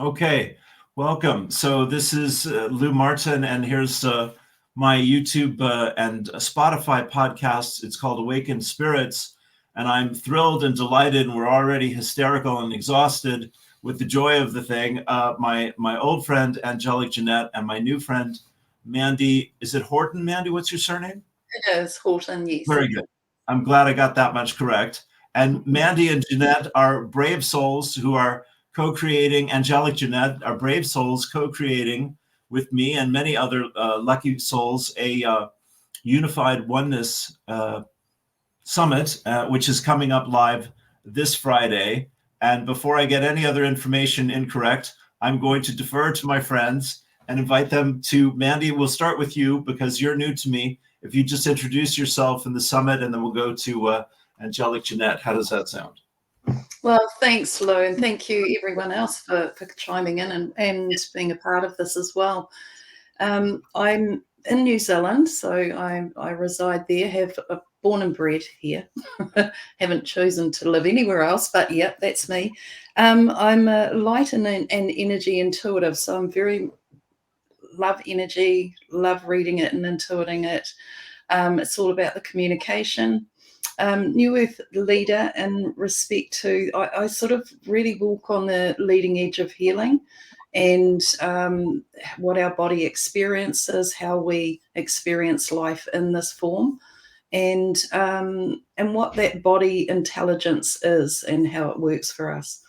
Okay, welcome. So this is Lou Martin, and here's my YouTube and Spotify podcast. It's called Awakened Spirits, and I'm thrilled and delighted, and we're already hysterical and exhausted with the joy of the thing. My old friend, Angelic, Jeanette, and my new friend, Mandy. Is it Horton, Mandy? What's your surname? It is Horton, yes. Very good. I'm glad I got that much correct. And Mandy and Jeanette are brave souls who are co-creating. Angelic, Jeanette are brave souls co-creating with me and many other lucky souls a Unified Oneness Summit, which is coming up live this Friday. And before I get any other information incorrect, I'm going to defer to my friends and invite them to, Mandy, we'll start with you because you're new to me. If you just introduce yourself in the summit, and then we'll go to Angelic, Jeanette. How does that sound? Well, thanks, Lou, and thank you everyone else for chiming in and being a part of this as well. I'm in New Zealand, so I reside there, born and bred here. Haven't chosen to live anywhere else, but yeah, that's me. I'm a light and energy intuitive, so I'm very love energy, love reading it and intuiting it. It's all about the communication. New Earth leader in respect to, I sort of really walk on the leading edge of healing and what our body experiences, how we experience life in this form, and what that body intelligence is and how it works for us.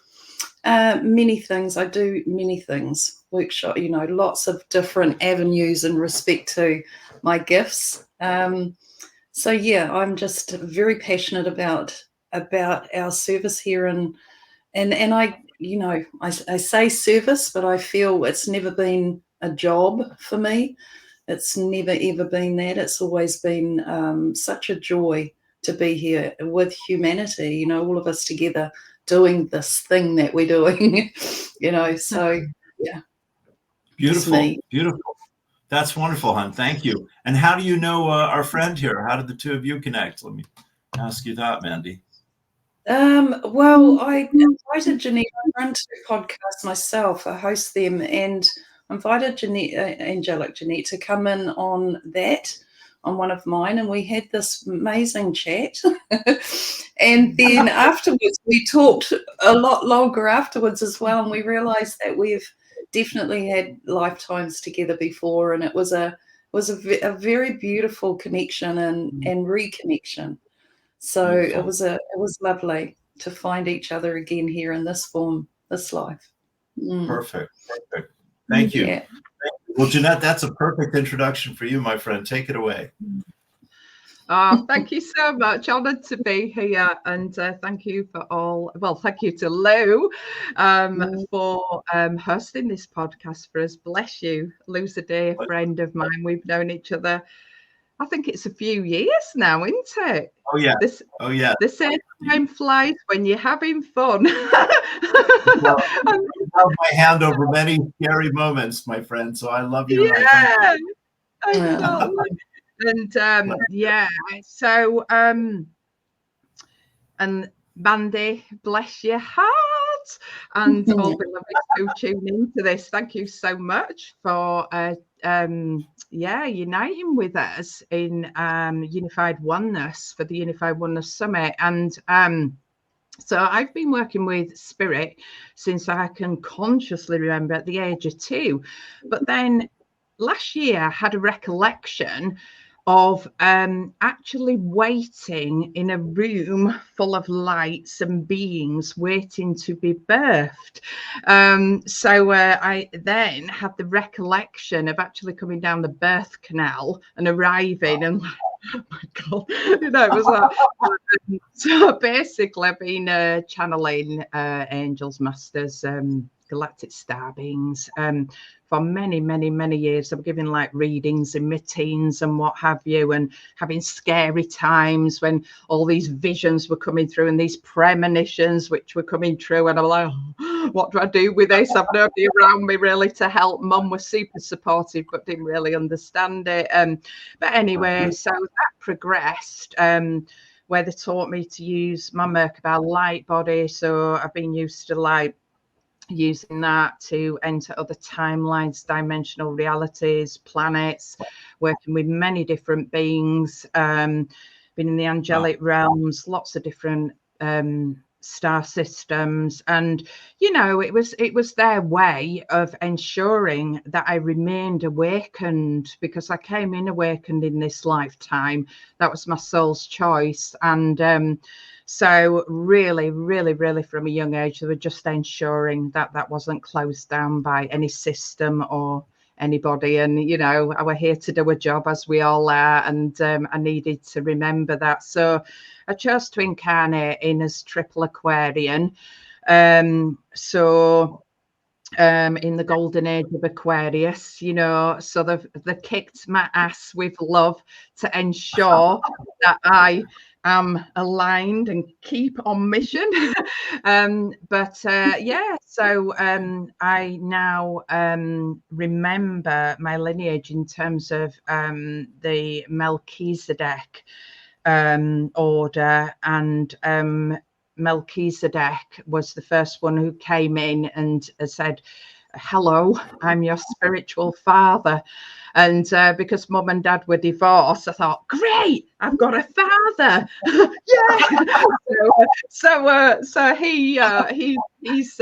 Many things. I do many things. Workshop, lots of different avenues in respect to my gifts. So yeah, I'm just very passionate about our service here, and I, I say service, but I feel it's never been a job for me. It's never ever been that. It's always been such a joy to be here with humanity. All of us together doing this thing that we're doing. So yeah. Beautiful, beautiful. That's wonderful, hon. Thank you. And how do you know our friend here? How did the two of you connect? Let me ask you that, Mandy. Well, I invited Jeanette. I run two podcasts myself. I host them, and invited Jeanette, Angelic Jeanette, to come in on one of mine, and we had this amazing chat. And then afterwards, we talked a lot longer afterwards as well, and we realised that we've definitely had lifetimes together before, and it was a very beautiful connection and reconnection. So it was lovely to find each other again here in this form, this life. Perfect. Thank you. Yeah. Well, Jeanette, that's a perfect introduction for you, my friend. Take it away. Oh, thank you so much. Honoured to be here, and thank you thank you to Lou for hosting this podcast for us. Bless you. Lou's a dear friend of mine. We've known each other, I think it's a few years now, isn't it? Oh yeah. The same time flies when you're having fun. Well, I held my hand over many scary moments, my friend. So I love you. Yeah, exactly. And so and Mandy, bless your heart, and all the lovely who tune into this. Thank you so much for uniting with us in Unified Oneness for the Unified Oneness Summit. And so I've been working with spirit since I can consciously remember, at the age of 2. But then last year I had a recollection of actually waiting in a room full of lights and beings waiting to be birthed. So I then had the recollection of actually coming down the birth canal and arriving, and oh my God, it was like, so basically I've been channeling angels, masters, galactic star beings for many, many, many years. I'm giving like readings in my teens and what have you, and having scary times when all these visions were coming through and these premonitions which were coming true, and I'm like, oh, what do I do with this? I've nobody around me really to help. Mum was super supportive but didn't really understand it. But anyway, so that progressed where they taught me to use my Merkaba light body. So I've been used to like using that to enter other timelines, dimensional realities, planets, working with many different beings, been in the angelic realms, lots of different star systems. And you know, it was their way of ensuring that I remained awakened, because I came in awakened in this lifetime. That was my soul's choice. And so really, really, really from a young age, they were just ensuring that that wasn't closed down by any system or anybody. And, you know, I were here to do a job, as we all are. And I needed to remember that. So I chose to incarnate in as triple Aquarian. In the golden age of Aquarius, you know, so they've kicked my ass with love to ensure that I am aligned and keep on mission. So I now remember my lineage in terms of the Melchizedek order, and Melchizedek was the first one who came in and said, hello, I'm your spiritual father. And because mum and dad were divorced, I thought, great, I've got a father. Yeah. So he's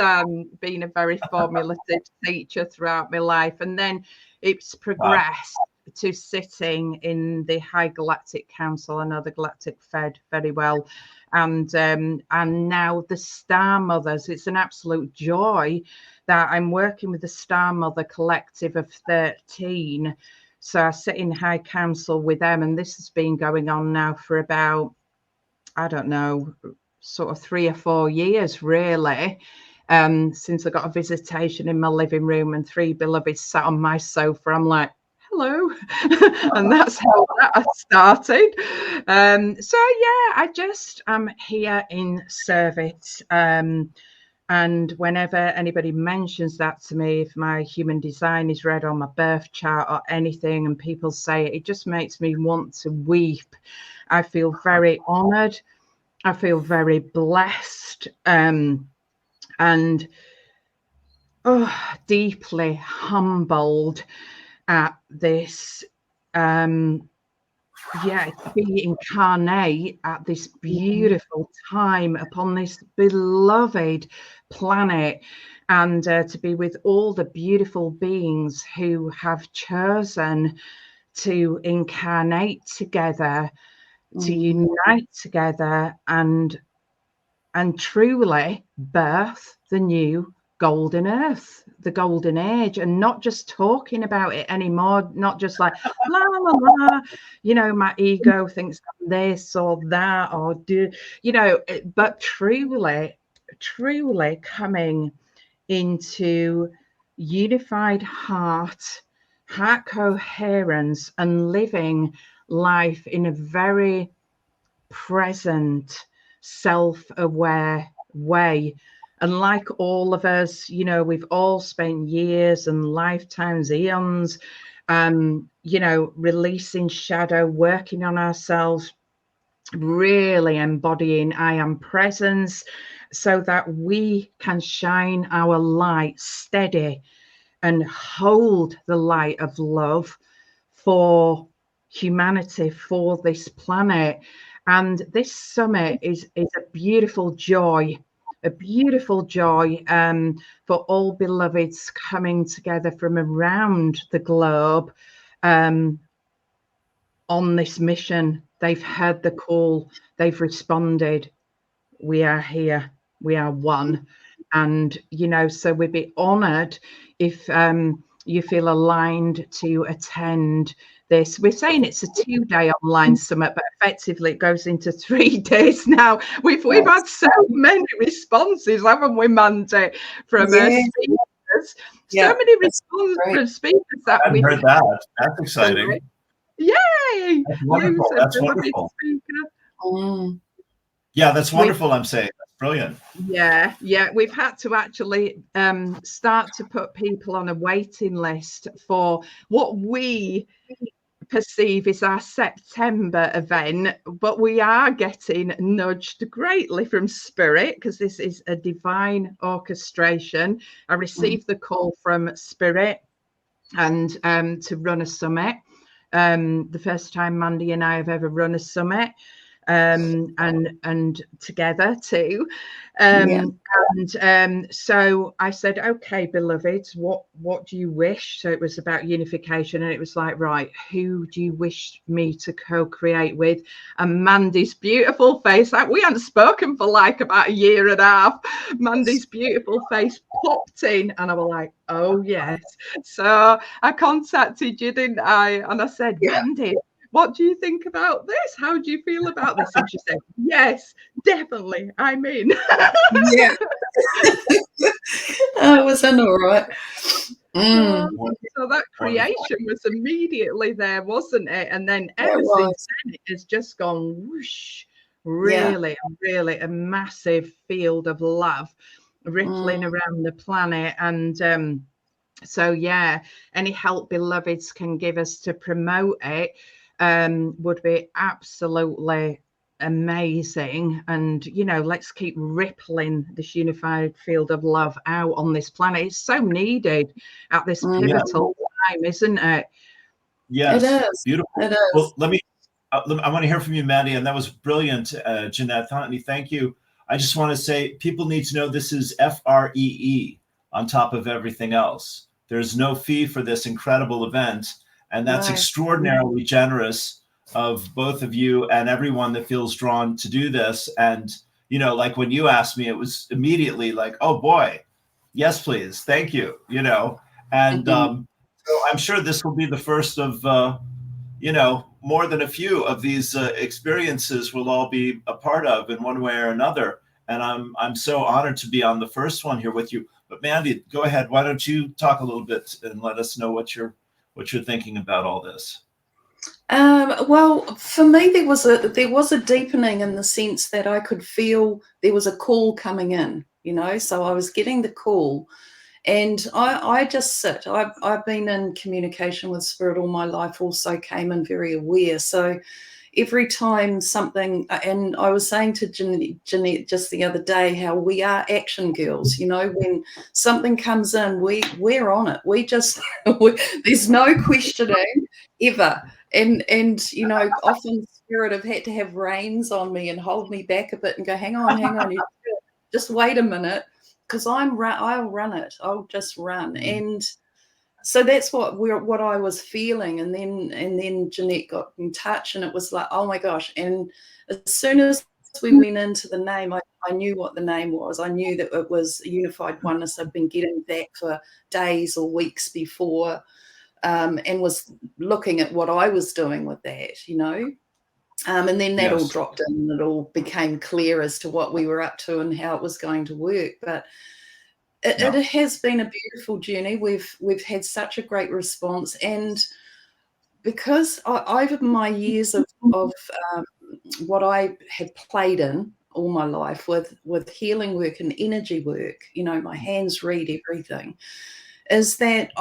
been a very formative teacher throughout my life. And then it's progressed to sitting in the High Galactic Council. I know the Galactic Fed very well. And now the Star Mothers. It's an absolute joy that I'm working with the Star Mother collective of 13. So I sit in High Council with them, and this has been going on now for about, I don't know, sort of 3 or 4 years, really. Since I got a visitation in my living room and 3 beloveds sat on my sofa, I'm like, hello. And that's how that started. So yeah, I just am here in service. And whenever anybody mentions that to me, if my human design is read on my birth chart or anything, and people say it, it just makes me want to weep. I feel very honored. I feel very blessed, and deeply humbled at this, to be incarnate at this beautiful time upon this beloved planet, and to be with all the beautiful beings who have chosen to incarnate together, to unite together, and truly birth the new golden earth, the golden age, and not just talking about it anymore, not just like la la la, you know, my ego thinks I'm this or that, or do, you know, but truly coming into unified heart coherence, and living life in a very present, self-aware way. And like all of us, you know, we've all spent years and lifetimes, eons, you know, releasing shadow, working on ourselves, really embodying I am presence, so that we can shine our light steady and hold the light of love for humanity, for this planet. And this summit is a beautiful joy. A beautiful joy for all beloveds coming together from around the globe on this mission. They've heard the call, they've responded. We are here, we are one. And, you know, so we'd be honored if you feel aligned to attend this. We're saying it's a 2-day online summit, but effectively it goes into 3 days now. We've had so many responses, haven't we, Mandy, from speakers? So many responses from speakers that I've heard that. That's exciting. Yay! That's wonderful. That's wonderful. Yeah, that's wonderful. I'm saying that's brilliant. Yeah, we've had to actually start to put people on a waiting list for what we perceive is our September event, but we are getting nudged greatly from Spirit, because this is a divine orchestration. I received the call from Spirit and to run a summit. The first time Mandy and I have ever run a summit, and together too. So I said, okay, beloveds, what do you wish? So it was about unification, and it was like, right, who do you wish me to co-create with? And Mandy's beautiful face, like we hadn't spoken for like about a year and a half. Mandy's beautiful face popped in, and I was like, oh yes. So I contacted you, didn't I? And I said, Mandy, what do you think about this? How do you feel about this? And she said, yes, definitely, I'm in. Yeah. Oh, it was in all right. So that creation was immediately there, wasn't it? And then ever since then, it has just gone whoosh, really a massive field of love rippling around the planet. And so yeah, any help beloveds can give us to promote it would be absolutely amazing. And you know, let's keep rippling this unified field of love out on this planet. It's so needed at this pivotal time, isn't it? Yes, it is. beautiful. It is. Well, I want to hear from you, Mandy, and that was brilliant, Jeanette. Thank you. I just want to say people need to know this is FREE on top of everything else. There's no fee for this incredible event, and that's extraordinarily generous of both of you and everyone that feels drawn to do this. And, you know, like when you asked me, it was immediately like, oh boy, yes, please. Thank you. You know, and so I'm sure this will be the first of, you know, more than a few of these experiences we'll all be a part of in one way or another. And I'm so honored to be on the first one here with you. But Mandy, go ahead. Why don't you talk a little bit and let us know what you're thinking about all this? Well, for me, there was a deepening in the sense that I could feel there was a call coming in, you know, so I was getting the call, and I just sit. I've been in communication with Spirit all my life, also came in very aware. So every time something, and I was saying to Jeanette just the other day how we are action girls, you know, when something comes in, we're on it. We just, there's no questioning ever. And you know, often Spirit have had to have reins on me and hold me back a bit and go, hang on, you just wait a minute, because I'll run it. I'll just run. And so that's what I was feeling. And then Jeanette got in touch, and it was like, oh my gosh. And as soon as we went into the name, I knew what the name was. I knew that it was Unified Oneness. I'd been getting that for days or weeks before. And was looking at what I was doing with that, you know. And then that all dropped in, and it all became clear as to what we were up to and how it was going to work. But it has been a beautiful journey. We've had such a great response, and because over my years of what I had played in all my life with healing work and energy work, you know, my hands read everything, is that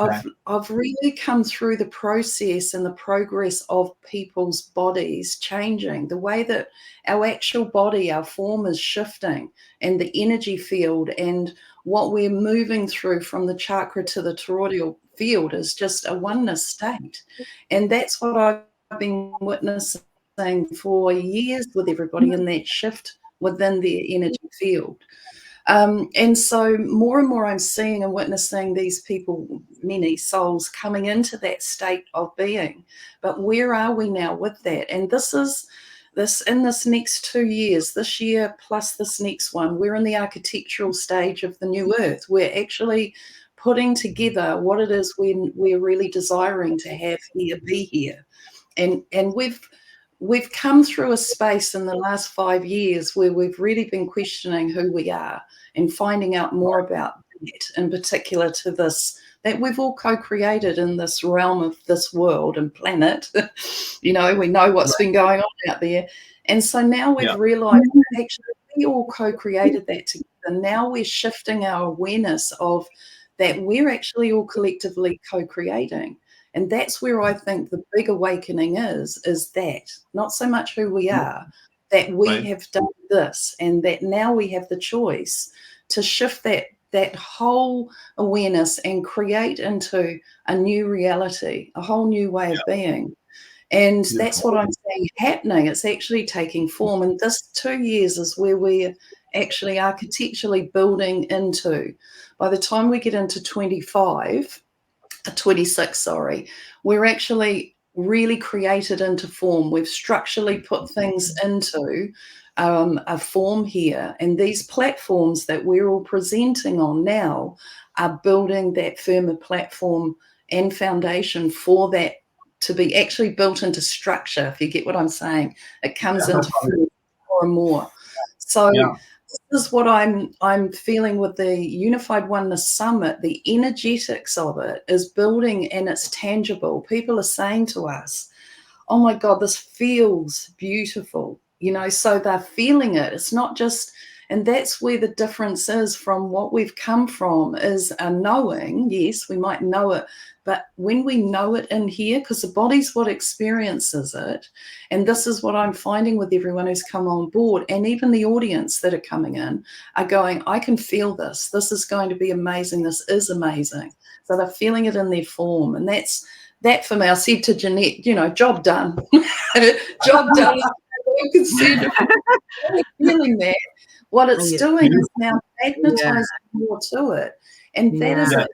I've really come through the process and the progress of people's bodies changing, the way that our actual body, our form is shifting, and the energy field and what we're moving through from the chakra to the toroidal field is just a oneness state. And that's what I've been witnessing for years with everybody in that shift within their energy field. And so more and more I'm seeing and witnessing these people, many souls coming into that state of being. But where are we now with that? And in this next 2 years, this year plus this next one, we're in the architectural stage of the new earth. We're actually putting together what it is we're really desiring to have here, be here. And we've come through a space in the last 5 years where we've really been questioning who we are and finding out more about it, in particular to this, that we've all co-created in this realm of this world and planet. You know, we know what's been going on out there. And so now we've realized that actually we all co-created that together. Now we're shifting our awareness of that we're actually all collectively co-creating. And that's where I think the big awakening is that not so much who we are, that we have done this, and that now we have the choice to shift that whole awareness and create into a new reality, a whole new way of being. And that's what I'm saying happening. It's actually taking form. And this 2 years is where we're actually architecturally building into. By the time we get into 26, we're actually really created into form. We've structurally put things into a form here. And these platforms that we're all presenting on now are building that firmer platform and foundation for that to be actually built into structure, if you get what I'm saying. It comes into form more and more. So this is what I'm feeling with the Unified Oneness Summit. The energetics of it is building and it's tangible. People are saying to us, oh my God, this feels beautiful. You know, so they're feeling it. It's not just, and that's where the difference is from what we've come from, is a knowing. Yes, we might know it, but when we know it in here, because the body's what experiences it, and this is what I'm finding with everyone who's come on board, and even the audience that are coming in are going, I can feel this. This is going to be amazing. This is amazing. So they're feeling it in their form, and that's that for me. I said to Jeanette, you know, job done. Job done. I'm concerned about feeling that. What it's doing is now magnetizing more to it. And that is a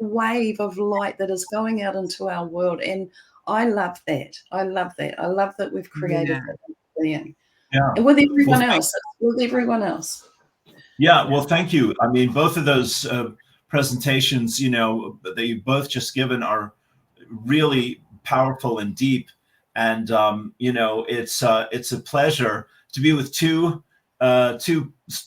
wave of light that is going out into our world. And I love that. I love that. I love that we've created that being. Yeah. And with everyone else. With everyone else. Yeah. Well, thank you. I mean, both of those presentations, you know, that you've both just given are really powerful and deep. And, you know, it's a pleasure to be with two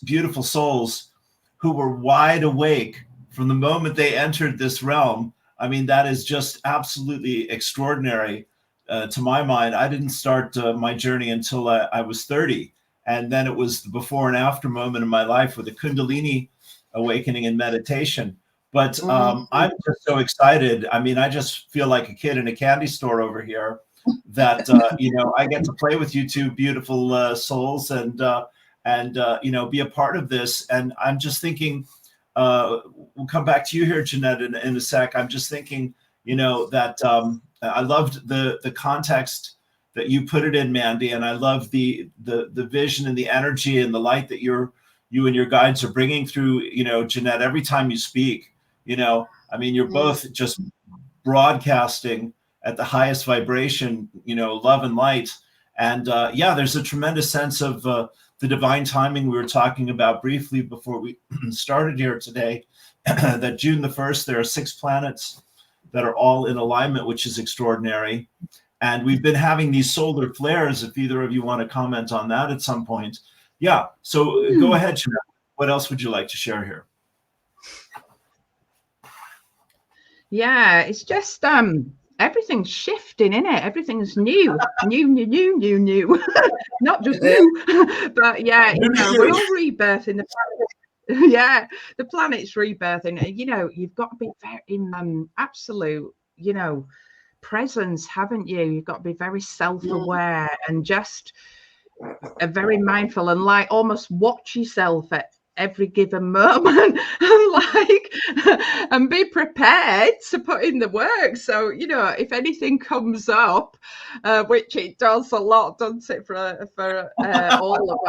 beautiful souls who were wide awake from the moment they entered this realm. I mean, that is just absolutely extraordinary to my mind. I didn't start my journey until I was 30. And then it was the before and after moment in my life with the Kundalini awakening and meditation. But I'm just so excited. I mean, I just feel like a kid in a candy store over here that, you know, I get to play with you two beautiful souls and you know, be a part of this. And I'm just thinking, we'll come back to you here, Jeanette, in a sec. I'm just thinking, you know, that I loved the context that you put it in, Mandy, and I love the vision and the energy and the light that you and your guides are bringing through, you know, Jeanette, every time you speak. You know, I mean, you're both just broadcasting at the highest vibration, you know, love and light. And yeah, there's a tremendous sense of the divine timing we were talking about briefly before we started here today, that June the 1st, there are 6 planets that are all in alignment, which is extraordinary. And we've been having these solar flares, if either of you want to comment on that at some point. Yeah, so go ahead, Jeanette. What else would you like to share here? Yeah, it's just everything's shifting, isn't it? Everything's new. Not just new, but yeah, you know, we're all rebirthing the planet. Yeah, the planet's rebirthing. You know, you've got to be very in absolute, you know, presence, haven't you? You've got to be very self-aware and just very mindful and like almost watch yourself at every given moment and be prepared to put in the work. So, you know, if anything comes up, which it does a lot, doesn't it, for all of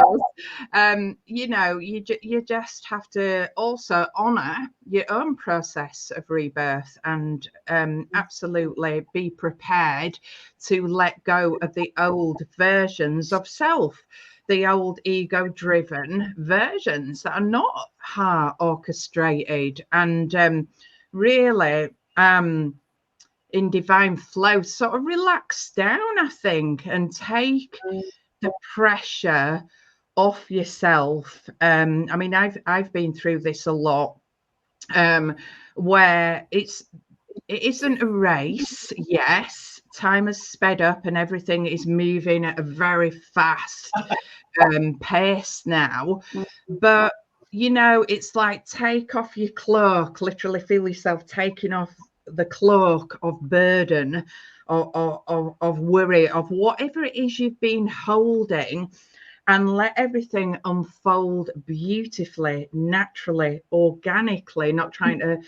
us, you know, you just have to also honor your own process of rebirth and absolutely be prepared to let go of the old versions of self, the old ego-driven versions that are not heart orchestrated, and really in divine flow, sort of relax down, I think, and take the pressure off yourself. I mean, I've been through this a lot, where it isn't a race. Yes, time has sped up and everything is moving at a very fast pace now, but you know, it's like take off your cloak, literally feel yourself taking off the cloak of burden, of worry, of whatever it is you've been holding, and let everything unfold beautifully, naturally, organically, not trying to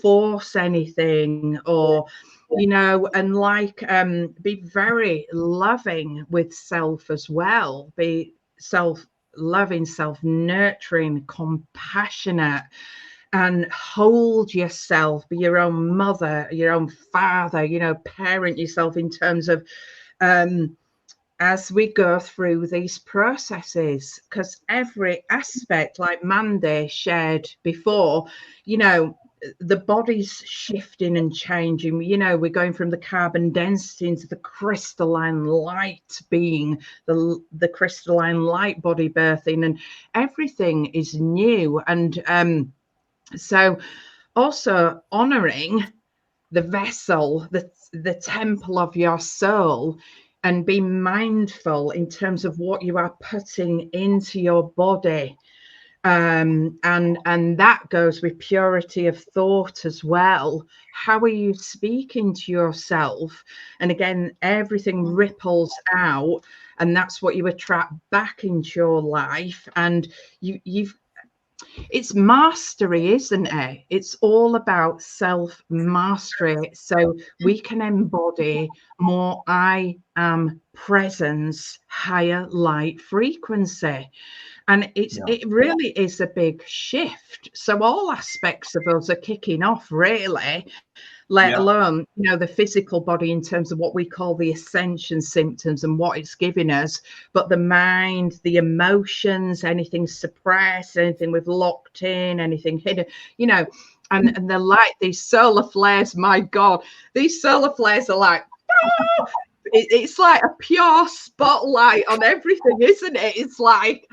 force anything, or and like be very loving with self as well, be self-loving, self-nurturing, compassionate, and hold yourself, be your own mother, your own father, parent yourself in terms of as we go through these processes, because every aspect, like Mandy shared before, the body's shifting and changing. We're going from the carbon density into the crystalline light being, the crystalline light body birthing, and everything is new. And so also honoring the vessel, the temple of your soul, and be mindful in terms of what you are putting into your body. And that goes with purity of thought as well. How are you speaking to yourself? And again, everything ripples out, and that's what you attract back into your life. And it's mastery, isn't it? It's all about self-mastery, so we can embody more I am presence, higher light frequency. And it really is a big shift. So all aspects of us are kicking off, really, let alone, the physical body in terms of what we call the ascension symptoms and what it's giving us, but the mind, the emotions, anything suppressed, anything we've locked in, anything hidden, and the light, these solar flares, my God, these solar flares are like, it's like a pure spotlight on everything, isn't it? It's like,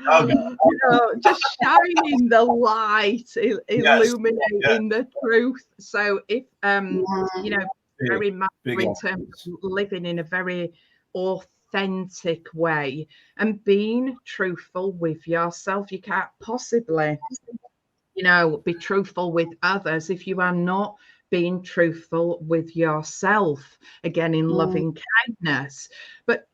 just shining the light, illuminating the truth. So if, very much in terms of living in a very authentic way and being truthful with yourself, you can't possibly, be truthful with others if you are not being truthful with yourself, again, in loving kindness. But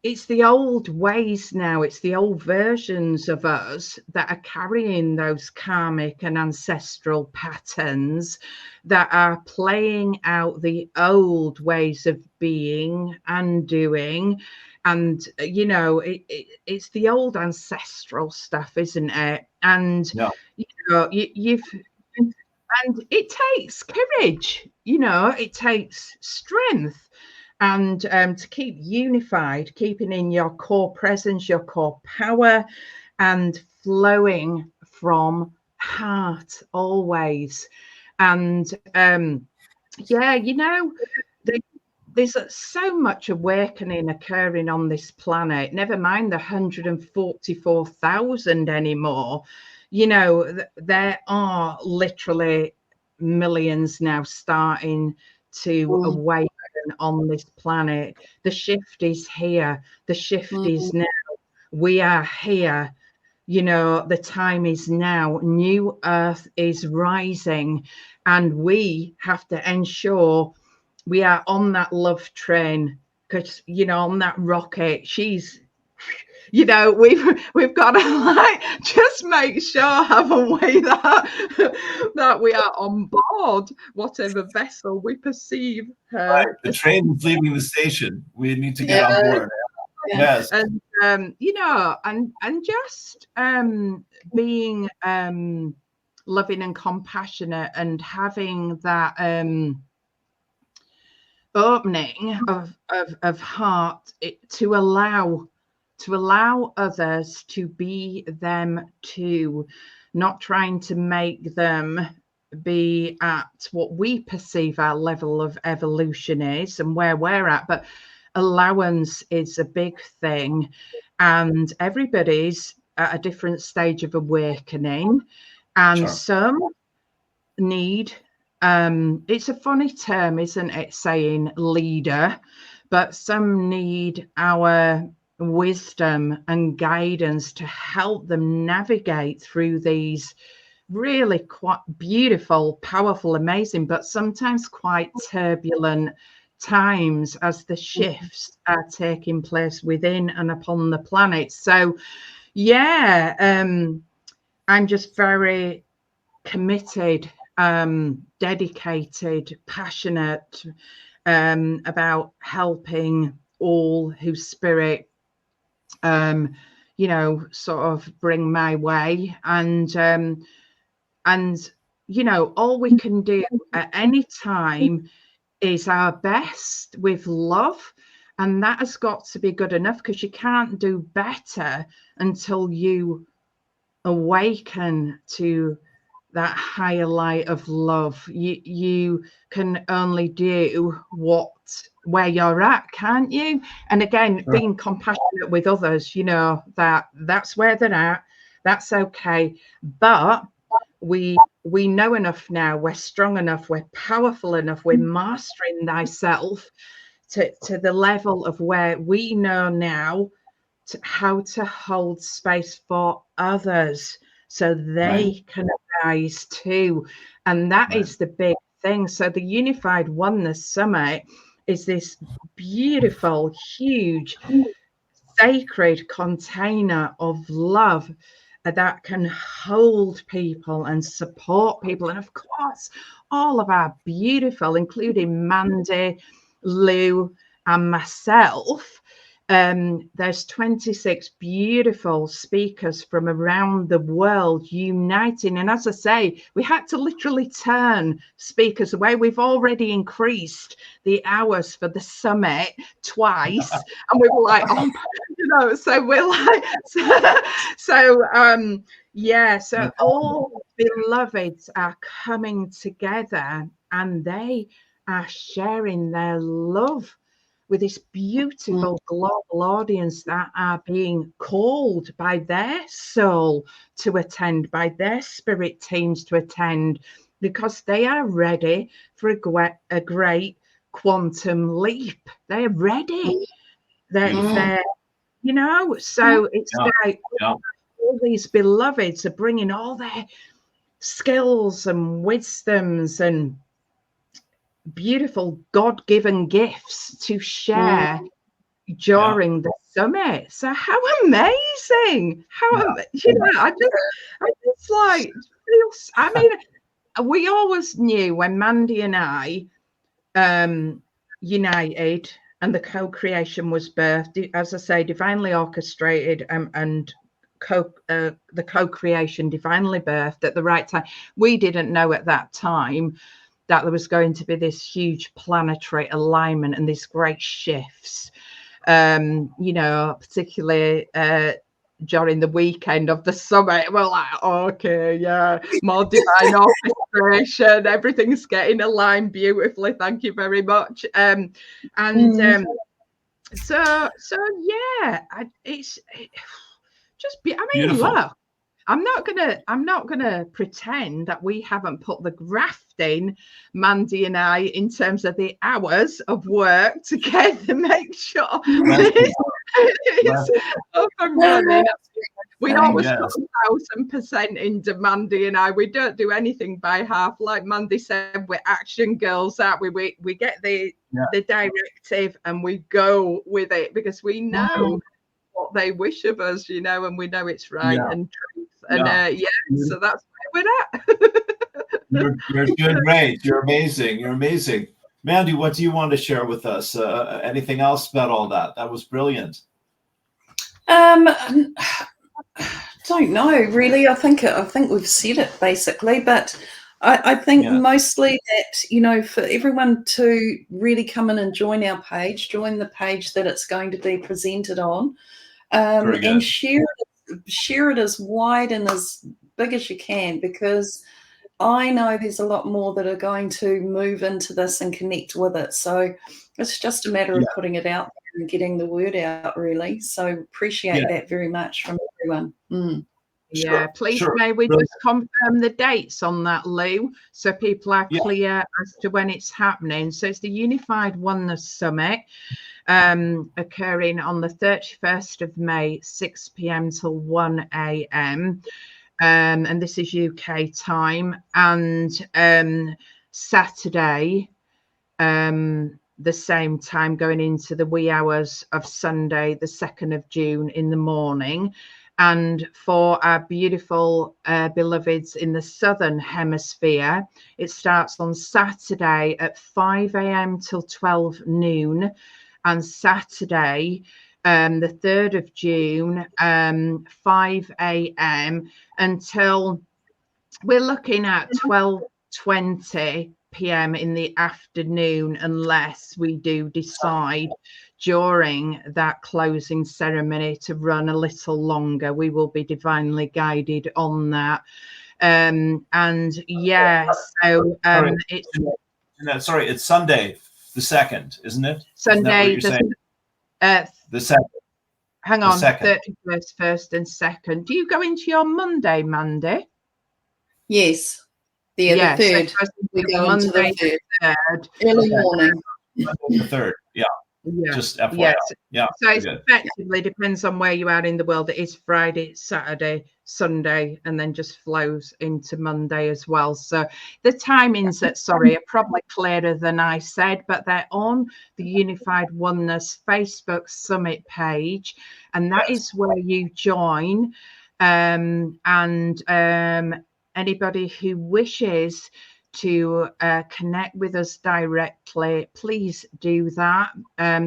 it's the old ways now, it's the old versions of us that are carrying those karmic and ancestral patterns, that are playing out the old ways of being and doing. And it's the old ancestral stuff, isn't it? And and it takes courage, it takes strength, and to keep unified, keeping in your core presence, your core power, and flowing from heart always. And there's so much awakening occurring on this planet, never mind the 144,000 anymore. There are literally millions now starting to awaken on this planet. The shift is here. The shift is now. We are here. The time is now. New Earth is rising, and we have to ensure we are on that love train, because on that rocket, she's we've got to just make sure, haven't we, that we are on board whatever vessel we perceive her. Right. The train is leaving the station. We need to get on board. Yes. And and just being loving and compassionate, and having that opening of heart, to allow others to be them too, not trying to make them be at what we perceive our level of evolution is and where we're at. But allowance is a big thing, and everybody's at a different stage of awakening, and some need, it's a funny term, isn't it, saying leader, but some need our wisdom and guidance to help them navigate through these really quite beautiful, powerful, amazing, but sometimes quite turbulent times as the shifts are taking place within and upon the planet. So yeah, I'm just very committed, dedicated, passionate about helping all who spirit sort of bring my way. And all we can do at any time is our best with love, and that has got to be good enough, because you can't do better until you awaken to that higher light of love. You can only do where you're at, can't you? And again, being compassionate with others, that's where they're at, that's okay. But we know enough now, we're strong enough, we're powerful enough, we're mastering thyself to the level of where we know now how to hold space for others so they can arise too. And that is the big thing. So the Unified Oneness Summit is this beautiful, huge, sacred container of love that can hold people and support people. And of course, all of our beautiful, including Mandy, Lou, and myself, there's 26 beautiful speakers from around the world uniting. And as I say, we had to literally turn speakers away. We've already increased the hours for the summit twice, and we were like, so we're like, so all beloveds are coming together, and they are sharing their love with this beautiful global audience that are being called by their soul to attend, by their spirit teams to attend, because they are ready for a great quantum leap. They're ready. They're so it's like all these beloveds are bringing all their skills and wisdoms and beautiful God-given gifts to share during the summit. So how amazing! I just like, I mean, we always knew when Mandy and I united and the co-creation was birthed, as I say, divinely orchestrated, and the co-creation divinely birthed at the right time. We didn't know at that time that there was going to be this huge planetary alignment and these great shifts, particularly during the weekend of the summit. We're like, okay, yeah, more divine orchestration, everything's getting aligned beautifully, thank you very much. So it's just beautiful. Look, I'm not gonna pretend that we haven't put the graft in, Mandy and I, in terms of the hours of work to make sure it's up and running. We always put 1,000% into Mandy and I. We don't do anything by half. Like Mandy said, we're action girls, aren't we? We get the directive and we go with it, because we know what they wish of us, and we know it's right and truth. And so that's where we're at. You're doing great. You're amazing. You're amazing. Mandy, what do you want to share with us? Anything else about all that? That was brilliant. Don't know, really. I think we've said it basically, but I think mostly that, for everyone to really come in and join our page, join the page that it's going to be presented on, and share it as wide and as big as you can, because I know there's a lot more that are going to move into this and connect with it. So it's just a matter of putting it out there and getting the word out, really. So appreciate that very much from everyone. Please may we just confirm the dates on that, Lou, so people are clear as to when it's happening. So it's the Unified Oneness Summit, occurring on the 31st of May, 6 p.m. till 1 a.m. and this is UK time, and Saturday, the same time, going into the wee hours of Sunday, the 2nd of June in the morning. And for our beautiful beloveds in the Southern Hemisphere, it starts on Saturday at 5 a.m. till 12 noon. And Saturday, the 3rd of June, 5 a.m. until we're looking at 12:20 p.m. in the afternoon, unless we do decide during that closing ceremony to run a little longer. We will be divinely guided on that. And yeah, so sorry, it's Sunday the 2nd, isn't it? Sunday, the 2nd. Hang on, 31st, 1st and 2nd. Do you go into your Monday, Mandy? Yes. The 3rd. So we go Monday, into the 3rd. Early morning. The 3rd, yeah. Just FYI. Yes. Yeah. So it effectively depends on where you are in the world. It is Friday, Saturday, Sunday, and then just flows into Monday as well. So the timings are probably clearer than I said, but they're on the Unified Oneness Facebook Summit page, and that is where you join. Anybody who wishes to connect with us directly, please do that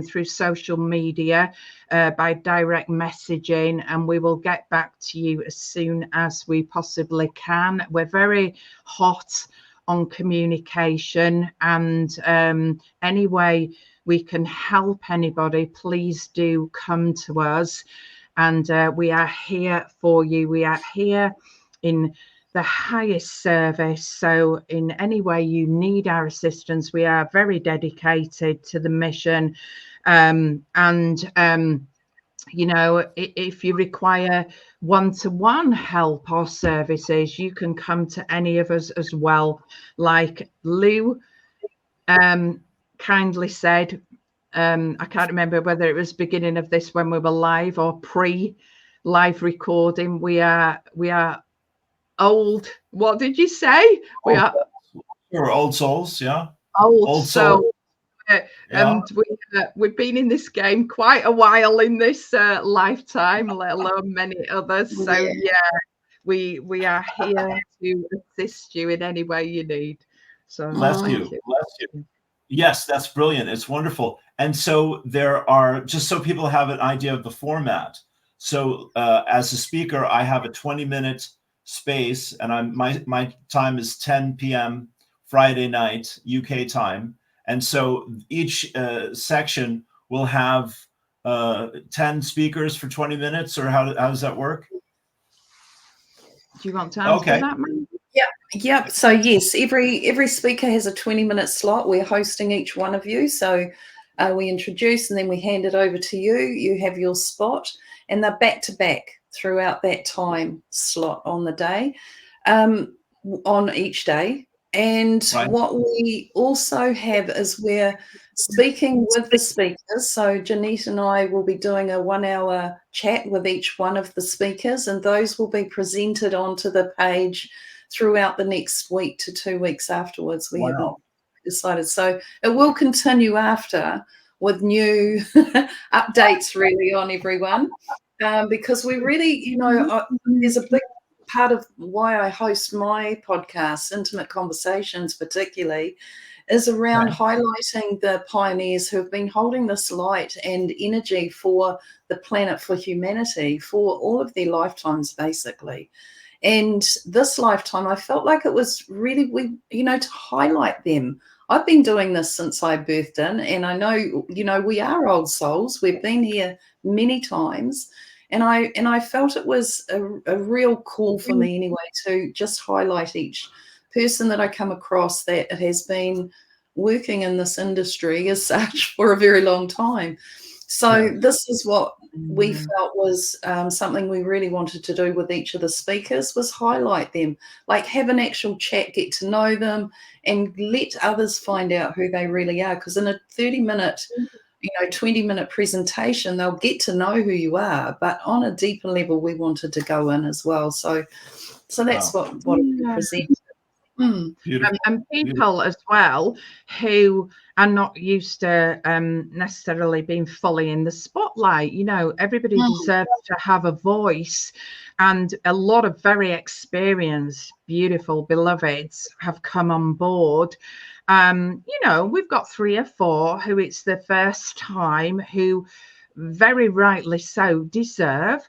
through social media by direct messaging, and we will get back to you as soon as we possibly can. We're very hot on communication, and any way we can help anybody, please do come to us, and we are here for you. We are here in the highest service. So in any way you need our assistance, we are very dedicated to the mission. You know, if you require one-to-one help or services, you can come to any of us as well. Like Lou kindly said, I can't remember whether it was beginning of this when we were live or pre-live recording. We are old. What did you say? We're old souls, yeah. Old souls. And we've been in this game quite a while in this lifetime, let alone many others. So we are here to assist you in any way you need. So bless you. Yes, that's brilliant. It's wonderful. And so there are, just so people have an idea of the format. So as a speaker, I have a 20-minute space, and my time is 10 p.m. Friday night UK time, and so each section will have 10 speakers for 20 minutes, or how does that work? Do you want to answer that, man? Yep. So yes, every speaker has a 20-minute slot. We're hosting each one of you, so we introduce and then we hand it over to you. You have your spot, and they're back to back throughout that time slot on the day, on each day. And what we also have is we're speaking with the speakers. So Jeanette and I will be doing a 1-hour chat with each one of the speakers, and those will be presented onto the page throughout the next week to 2 weeks afterwards. We haven't decided. So it will continue after with new updates really on everyone. Because we really, you know, there's a big part of why I host my podcast, Intimate Conversations particularly, is around highlighting the pioneers who have been holding this light and energy for the planet, for humanity, for all of their lifetimes, basically. And this lifetime, I felt like it was really, to highlight them. I've been doing this since I birthed in, and I know, we are old souls. We've been here many times. And I felt it was a real call for me anyway to just highlight each person that I come across that has been working in this industry as such for a very long time. So this is what we felt was something we really wanted to do with each of the speakers, was highlight them, like have an actual chat, get to know them, and let others find out who they really are. Because in a 30-minute 20-minute presentation, they'll get to know who you are, but on a deeper level we wanted to go in as well. So So that's what we present. Beautiful. And people as well who are not used to necessarily being fully in the spotlight. You know, everybody deserves to have a voice, and a lot of very experienced, beautiful beloveds have come on board. You know, we've got 3 or 4 who it's the first time, who very rightly so deserve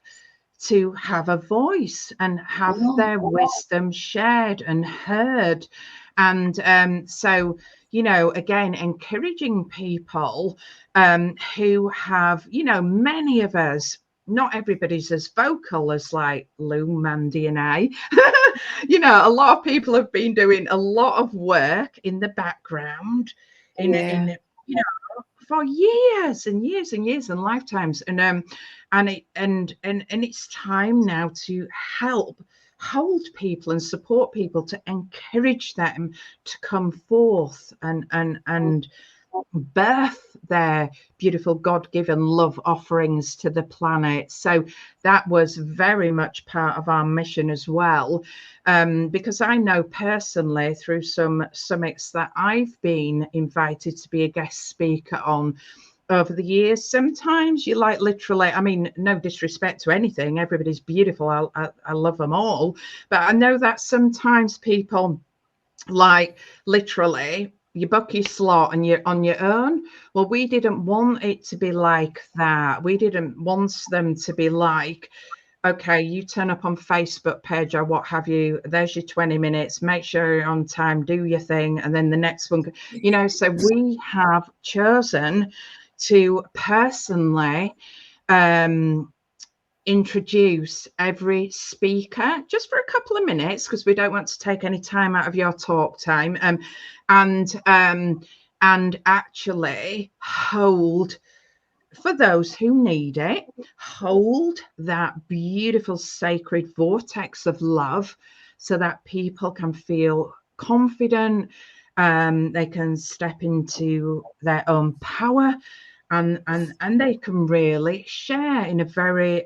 to have a voice and have their wisdom shared and heard. And so, you know, again, encouraging people who have, you know, many of us, not everybody's as vocal as like Lou, Mandy and I. You know, a lot of people have been doing a lot of work in the background in you know, for years and years and years and lifetimes, and it's time now to help hold people and support people, to encourage them to come forth and birth their beautiful God-given love offerings to the planet. So that was very much part of our mission as well, because I know personally through some summits that I've been invited to be a guest speaker on over the years, sometimes you like literally, I mean, no disrespect to anything, everybody's beautiful, I love them all, but I know that sometimes people like literally you book your slot and you're on your own. Well, we didn't want it to be like that. We didn't want them to be like, okay, you turn up on Facebook page or what have you, there's your 20 minutes, make sure you're on time, do your thing, and then the next one, you know. So we have chosen to personally introduce every speaker just for a couple of minutes, because we don't want to take any time out of your talk time, and actually hold, for those who need it, hold that beautiful sacred vortex of love so that people can feel confident, they can step into their own power, and they can really share in a very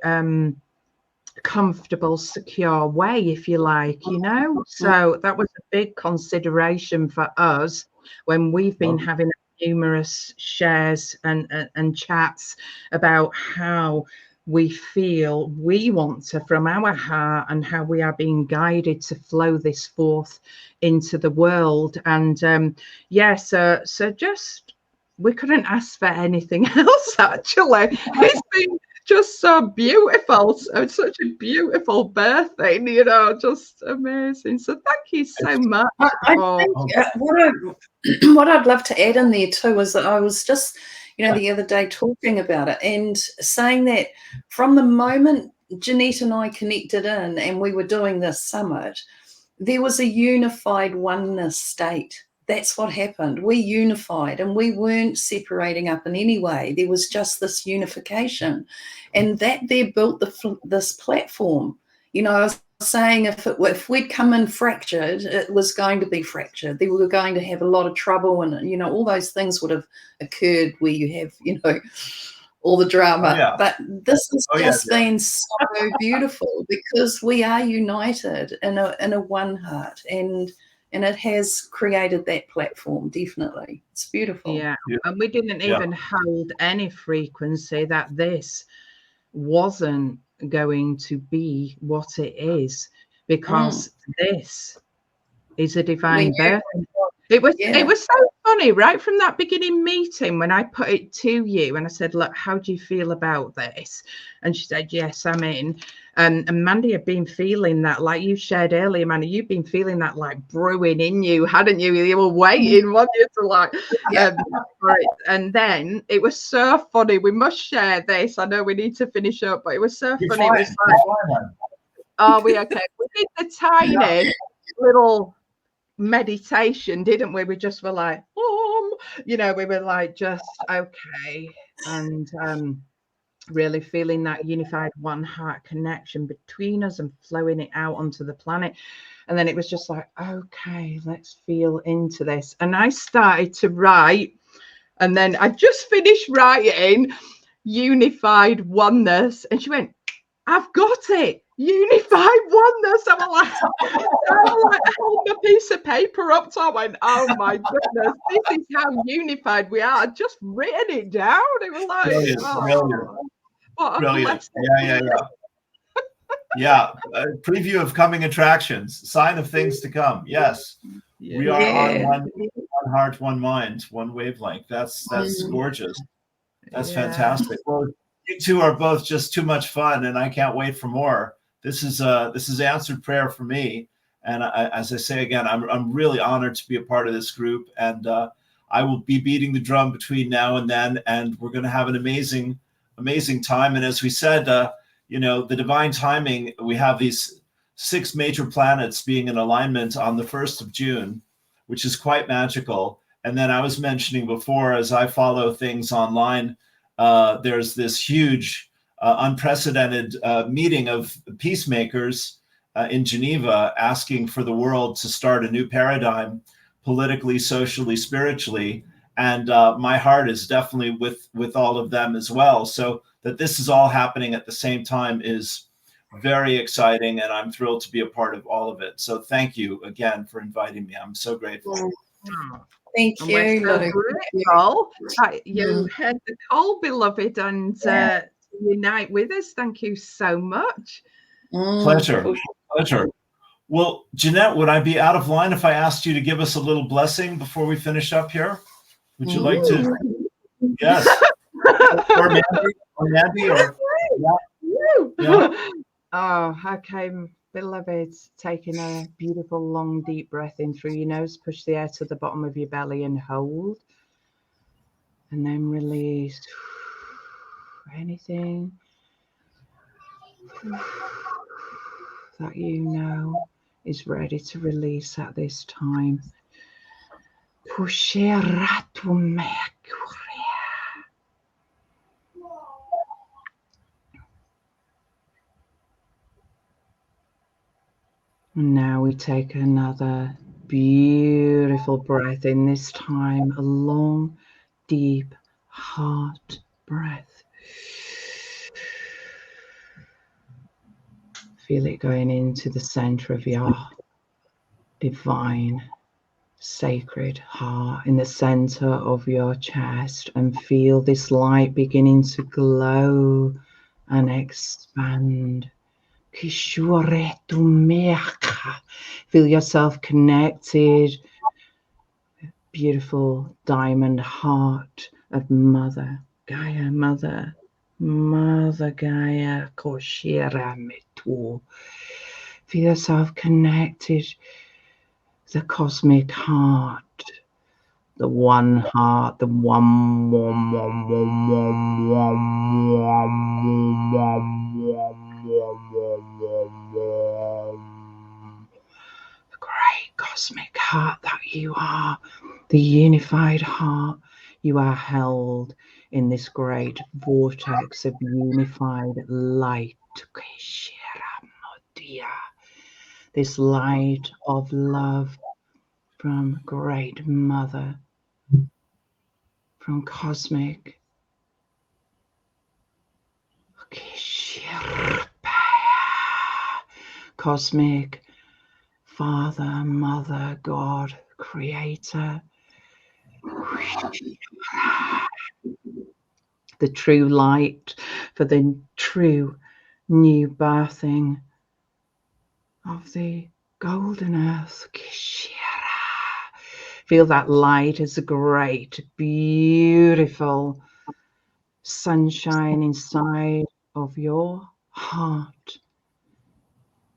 comfortable, secure way, if you like, you know. So that was a big consideration for us when we've been having numerous shares and chats about how we feel we want to, from our heart, and how we are being guided to flow this forth into the world. And yeah, so just, we couldn't ask for anything else, actually. It's been just so beautiful, so such a beautiful birthday, you know, just amazing. So thank you so much. I think what I'd love to add in there too is that I was just, you know, the other day talking about it and saying that from the moment Jeanette and I connected in and we were doing this summit, there was a unified oneness state. That's what happened. We unified and we weren't separating up in any way. There was just this unification, and that there built this platform. You know, I was saying if we'd come in fractured, it was going to be fractured. They were going to have a lot of trouble, and, you know, all those things would have occurred where you have, you know, all the drama. But this has been so beautiful because we are united in a one heart, and it has created that platform. Definitely, it's beautiful. Yeah, and we didn't even hold any frequency that this wasn't going to be what it is, because this is a divine birth. It was so funny right from that beginning meeting when I put it to you and I said, look, how do you feel about this? And she said, yes, I'm in. And Mandy had been feeling that, like you shared earlier, Mandy, you've been feeling that like brewing in you, hadn't you? You were waiting, weren't you, to like for it. And then it was so funny. We must share this. I know we need to finish up, but it was so funny. It was like, are we okay? We did the tiny little meditation, didn't we? We just were like, you know, we were like just okay, and really feeling that unified one heart connection between us and flowing it out onto the planet. And then it was just like, okay, let's feel into this. And I started to write, and then I just finished writing unified oneness, and she went, I've got it. unified oneness. I was like, hold my piece of paper up to. I went, oh my goodness, this is how unified we are. I just written it down. It was like, Brilliant, brilliant, what a brilliant. blessing. Yeah. Preview of coming attractions, sign of things to come. Yes, we are on one heart, one mind, one wavelength. That's gorgeous. That's fantastic. Well, you two are both just too much fun, and I can't wait for more. This is answered prayer for me. And as I say again, I'm really honored to be a part of this group, and I will be beating the drum between now and then, and we're going to have an amazing time. And as we said, the divine timing, we have these 6 major planets being in alignment on the 1st of June, which is quite magical. And then I was mentioning before, as I follow things online, there's this huge, unprecedented meeting of peacemakers in Geneva, asking for the world to start a new paradigm, politically, socially, spiritually. And my heart is definitely with all of them as well. So that this is all happening at the same time is very exciting, and I'm thrilled to be a part of all of it. So thank you again for inviting me. I'm so grateful. Thank you. You heard the call, beloved, and unite with us. Thank you so much. Pleasure. Well, Jeanette, would I be out of line if I asked you to give us a little blessing before we finish up here? Would you like to? Yes. Or Mandy, yeah. Oh, okay, beloveds. Taking a beautiful, long, deep breath in through your nose. Push the air to the bottom of your belly and hold. And then release anything that you know is ready to release at this time. And now we take another beautiful breath in, this time a long, deep heart breath. Feel it going into the center of your divine, sacred heart, in the center of your chest, and feel this light beginning to glow and expand. Feel yourself connected. Beautiful diamond heart of Mother Gaia, Mother Gaia, Koshira Metu. Feel yourself connected. The cosmic heart, the one heart, the one, the great cosmic heart that you are, the unified heart. You are held in this great vortex of unified light. This light of love from Great Mother, from Cosmic, Cosmic Father, Mother, God, Creator. The true light for the true new birthing of the golden earth. Feel that light as a great, beautiful sunshine inside of your heart,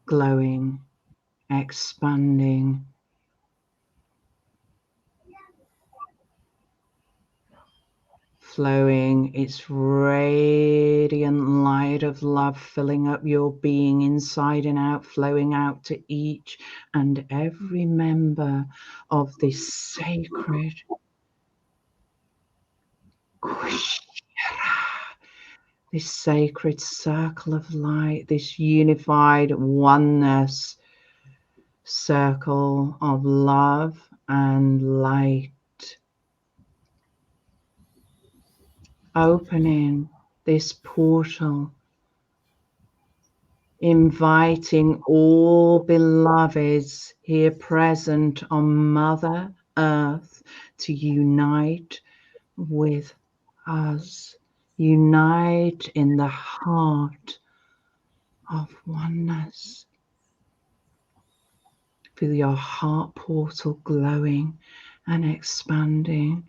glowing, expanding. Flowing its radiant light of love, filling up your being inside and out, flowing out to each and every member of this sacred circle of light, this unified oneness circle of love and light. Opening this portal inviting all beloveds here present on Mother Earth to unite with us, unite in the heart of oneness. Feel your heart portal glowing and expanding,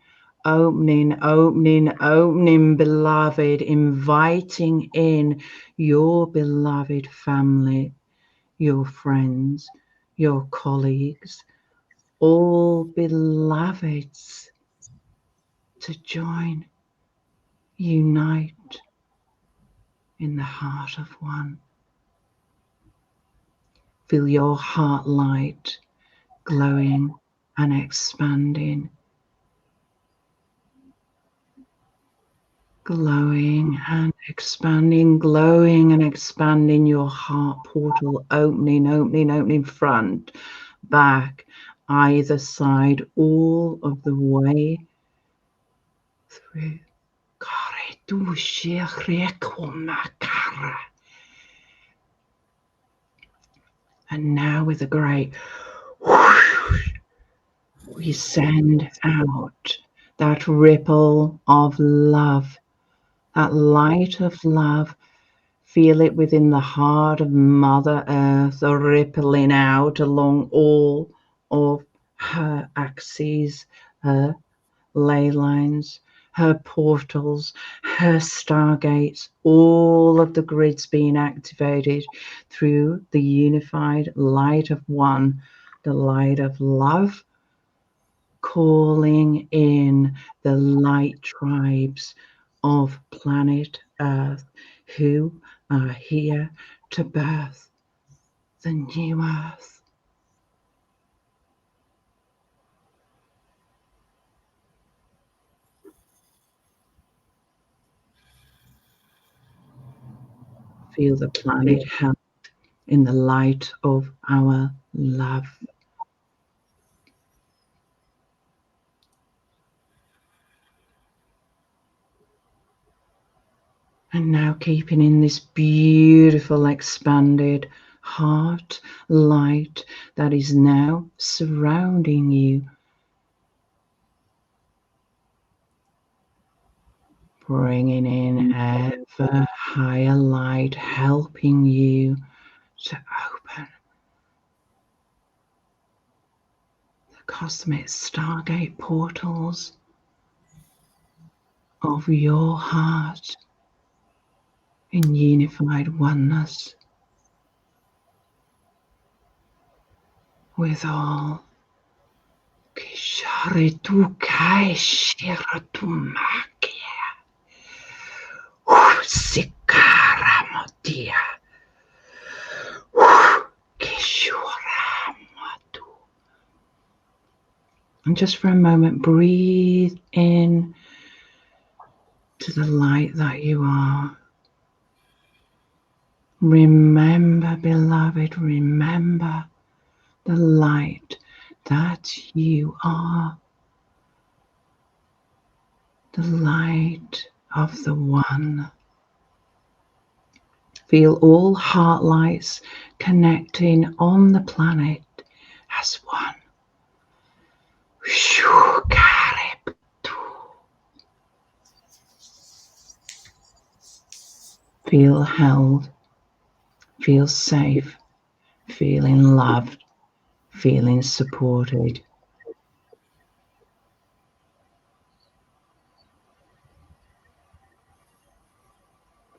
opening, opening, opening, beloved, inviting in your beloved family, your friends, your colleagues, all beloveds to join, unite in the heart of one. Feel your heart light glowing and expanding, glowing and expanding, glowing and expanding, your heart portal opening, opening, opening, front, back, either side, all of the way through. And now with a great whoosh, we send out that ripple of love, that light of love. Feel it within the heart of Mother Earth, rippling out along all of her axes, her ley lines, her portals, her stargates, all of the grids being activated through the unified light of one, the light of love, calling in the light tribes of planet Earth who are here to birth the new Earth. Feel the planet held in the light of our love. And now keeping in this beautiful expanded heart light that is now surrounding you, bringing in ever higher light, helping you to open the cosmic stargate portals of your heart in unified oneness with all. And just for a moment, breathe in to the light that you are. Remember, beloved, remember the light that you are. The light of the one. Feel all heart lights connecting on the planet as one. Feel held, feel safe, feeling loved, feeling supported.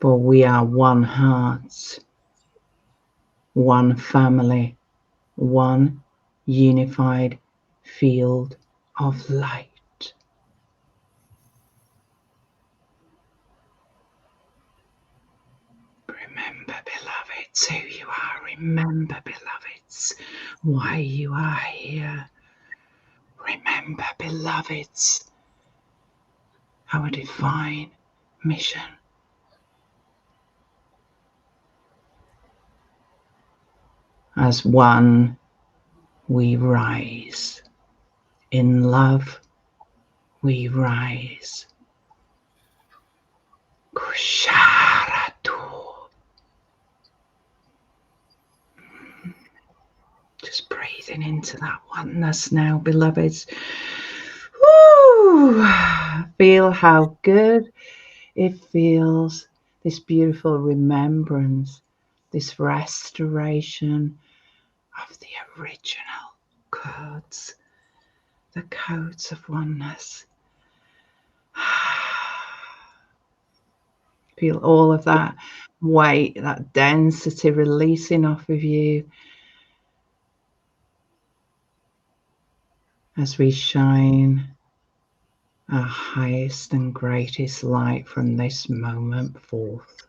For we are one heart, one family, one unified field of light. Remember, beloveds, who you are. Remember, beloveds, why you are here. Remember, beloveds, our divine mission. As one, we rise. In love, we rise. Kusharatu. Just breathing into that oneness now, beloveds. Woo! Feel how good it feels, this beautiful remembrance, this restoration of the original codes, the codes of oneness. Feel all of that weight, that density releasing off of you as we shine our highest and greatest light from this moment forth.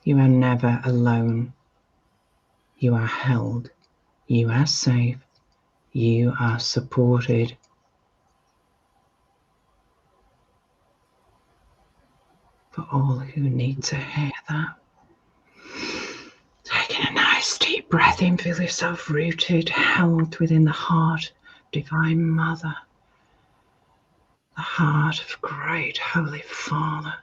You are never alone. You are held. You are safe. You are supported. For all who need to hear that, taking a nice deep breath in, feel yourself rooted, held within the heart of Divine Mother, the heart of Great Holy Father,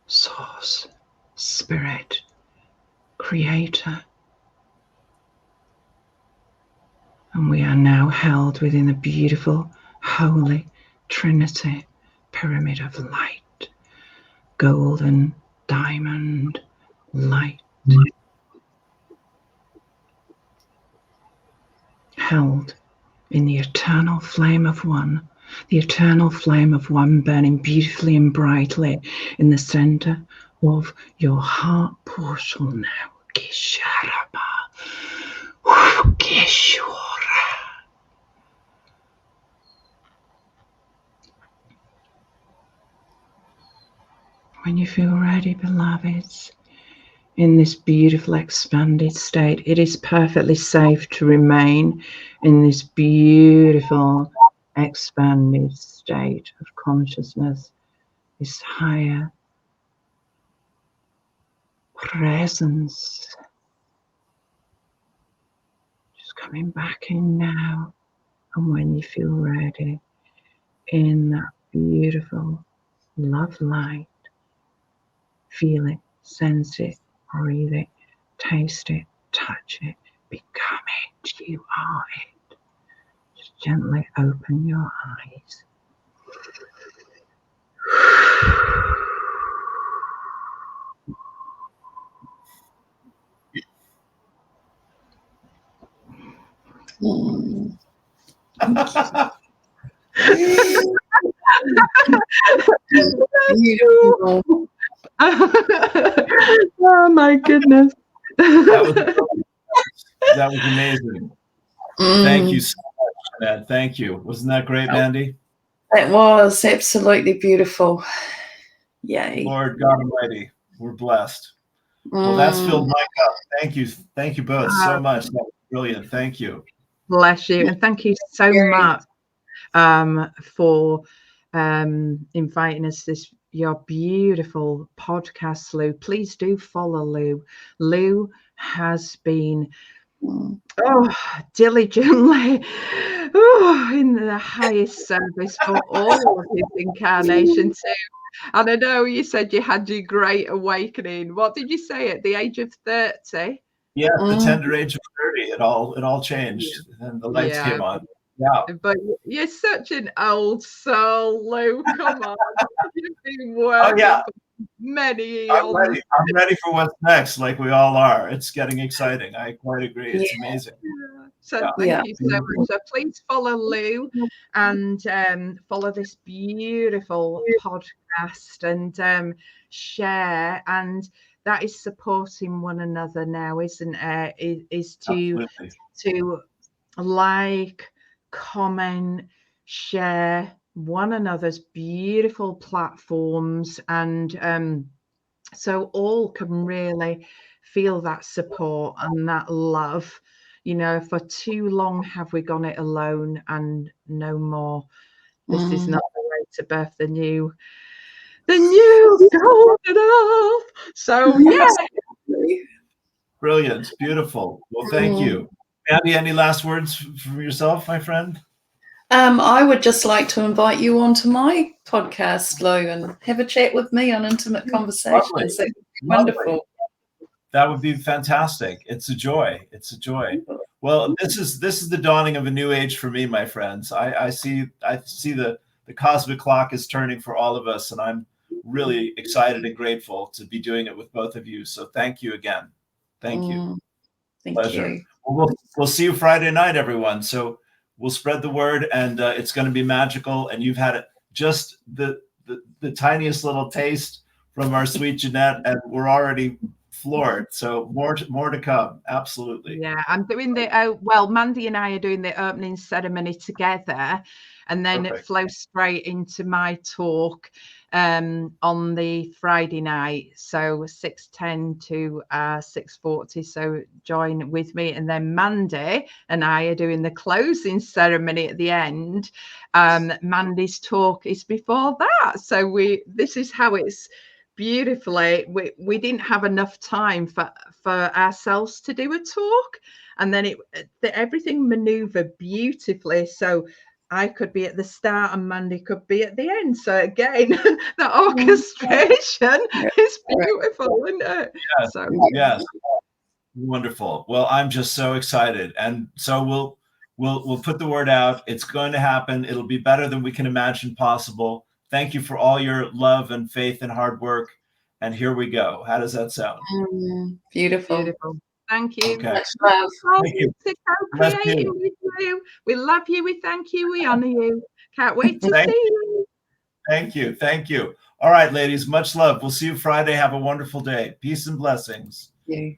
Source, Spirit, Creator. And we are now held within a beautiful, holy Trinity pyramid of light, golden diamond light, held in the eternal flame of one, the eternal flame of one burning beautifully and brightly in the center of your heart portal now. Kisharaba. Kishora. When you feel ready, beloveds, in this beautiful expanded state, it is perfectly safe to remain in this beautiful expanded state of consciousness, this higher presence. Just coming back in now, and when you feel ready, in that beautiful love light, feel it, sense it, breathe it, taste it, touch it, become it. You are it. Just gently open your eyes. Beautiful. Oh my goodness. That was amazing. Thank you so much, Jeanette. Thank you. Wasn't that great, Mandy? That was absolutely beautiful. Yay. Lord God Almighty, we're blessed. Well, that's filled my cup. Thank you. Thank you both so much. That was brilliant. Thank you. Bless you. And thank you so much for inviting us this your beautiful podcast, Lou. Please do follow Lou. Lou has been diligently in the highest service for all of his incarnation too. And I know you said you had your great awakening. What did you say at the age of 30? Yeah, the tender age of 30, it all changed, and the lights came on. Yeah, but you're such an old soul, Lou. Come on, you've been working for many eons. I'm ready for what's next, like we all are. It's getting exciting. I quite agree. It's amazing. So thank you so much. So please follow Lou and follow this beautiful podcast and share. And that is supporting one another now, isn't it? Is to like, comment, share one another's beautiful platforms, and so all can really feel that support and that love. You know, for too long have we gone it alone, and no more. This is not the way to birth the new golden earth. So Brilliant. Beautiful. Well, thank you. Mandy, any last words from yourself, my friend? I would just like to invite you onto my podcast, Lou, and have a chat with me on intimate conversations. That would be wonderful. That would be fantastic. It's a joy. It's a joy. Well, this is the dawning of a new age for me, my friends. I see the cosmic clock is turning for all of us, and I'm really excited and grateful to be doing it with both of you. So thank you again. Thank you. Thank Pleasure. you. Well, we'll see you Friday night, everyone. So we'll spread the word, and it's going to be magical. And you've had just the tiniest little taste from our sweet Jeanette, and we're already floored. So more to come. Absolutely. Yeah, I'm doing the well, Mandy and I are doing the opening ceremony together, and then it flows straight into my talk on the Friday night, so 6:10 to 6:40. So join with me, and then Mandy and I are doing the closing ceremony at the end. Mandy's talk is before that, so this is how it's beautifully. We didn't have enough time for ourselves to do a talk, and then everything maneuvered beautifully, so I could be at the start and Mandy could be at the end. So again, the orchestration is beautiful, isn't it? Yes, so yes, wonderful. Well, I'm just so excited, and so we'll put the word out. It's going to happen. It'll be better than we can imagine possible. Thank you for all your love and faith and hard work. And here we go. How does that sound? Beautiful. Beautiful. Thank you. Okay. Much love. Thank you. Co-creating with you. We love you. We thank you. We honor you. Can't wait to see you. Thank you. Thank you. All right, ladies. Much love. We'll see you Friday. Have a wonderful day. Peace and blessings. Thank you.